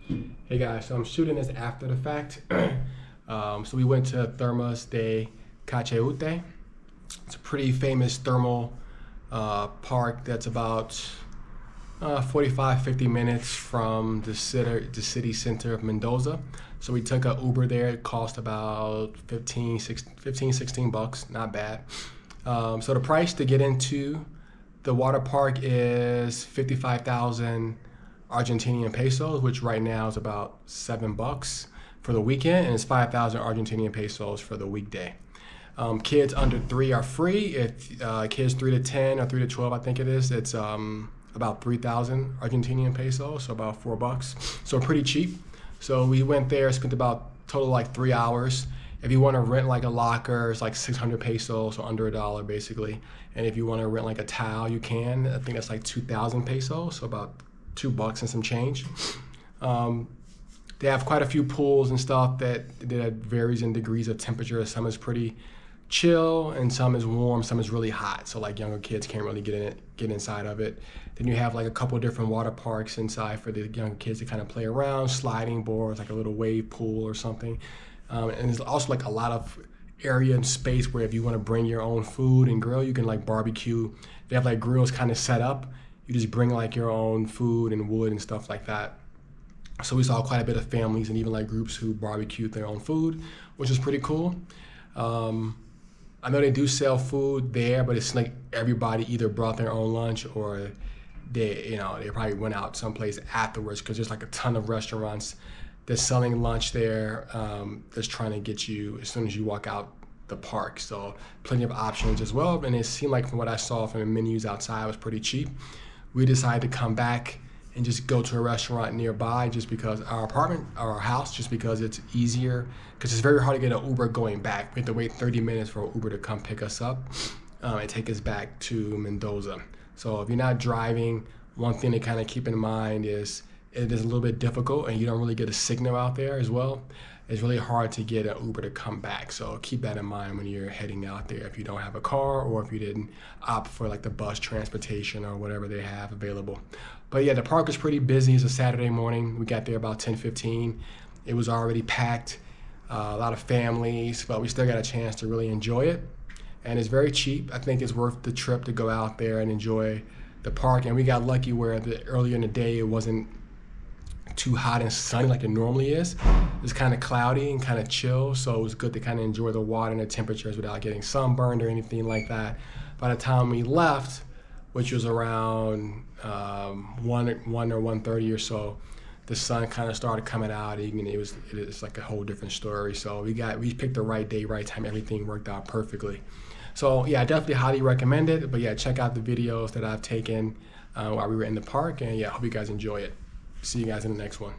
Hey guys, so I'm shooting this after the fact. So we went to Termas de Cacheuta. It's a pretty famous thermal park that's about 45-50 minutes from the city center of Mendoza. So we took an Uber there. It cost about 16 bucks, not bad. So the price to get into the water park is 55,000 Argentinian pesos, which right now is about $7 for the weekend, and it's 5,000 Argentinian pesos for the weekday. Kids under 3 are free. If kids 3 to 10 or 3 to 12, I think it is, it's about 3,000 Argentinian pesos, so about $4. So pretty cheap. So we went there, spent about total like 3 hours. If you want to rent like a locker, it's like 600 pesos, or under $1 basically. And if you want to rent like a towel, you can. I think that's like 2,000 pesos, so about $2 and some change. They have quite a few pools and stuff that varies in degrees of temperature. Some is pretty chill and some is warm, some is really hot. So like younger kids can't really get inside of it. Then you have like a couple different water parks inside for the younger kids to kind of play around, sliding boards, like a little wave pool or something. And there's also like a lot of area and space where if you want to bring your own food and grill, you can like barbecue. They have like grills kind of set up. You just bring like your own food and wood and stuff like that. So we saw quite a bit of families and even like groups who barbecued their own food, which is pretty cool. I know they do sell food there, but it's like everybody either brought their own lunch or they probably went out someplace afterwards, because there's like a ton of restaurants that's selling lunch there, that's trying to get you as soon as you walk out the park. So plenty of options as well. And it seemed like from what I saw from the menus outside, it was pretty cheap. We decided to come back and just go to a restaurant nearby, just because our house, just because it's easier, because it's very hard to get an Uber going back. We have to wait 30 minutes for an Uber to come pick us up and take us back to Mendoza. So if you're not driving, one thing to kind of keep in mind is it is a little bit difficult and you don't really get a signal out there as well. It's really hard to get an Uber to come back. So keep that in mind when you're heading out there if you don't have a car or if you didn't opt for like the bus transportation or whatever they have available. But yeah, the park is pretty busy. It's a Saturday morning. We got there about 10:15. It was already packed, a lot of families, but we still got a chance to really enjoy it. And it's very cheap. I think it's worth the trip to go out there and enjoy the park. And we got lucky where earlier in the day it wasn't too hot and sunny like it normally is. It's kind of cloudy and kind of chill, so it was good to kind of enjoy the water and the temperatures without getting sunburned or anything like that. By the time we left, which was around 1 or 1:30 or so, the sun kind of started coming out, and it's like a whole different story. So we picked the right day, right time. Everything worked out perfectly. So yeah, I definitely highly recommend it. But yeah, check out the videos that I've taken while we were in the park, and yeah, I hope you guys enjoy it. See you guys in the next one.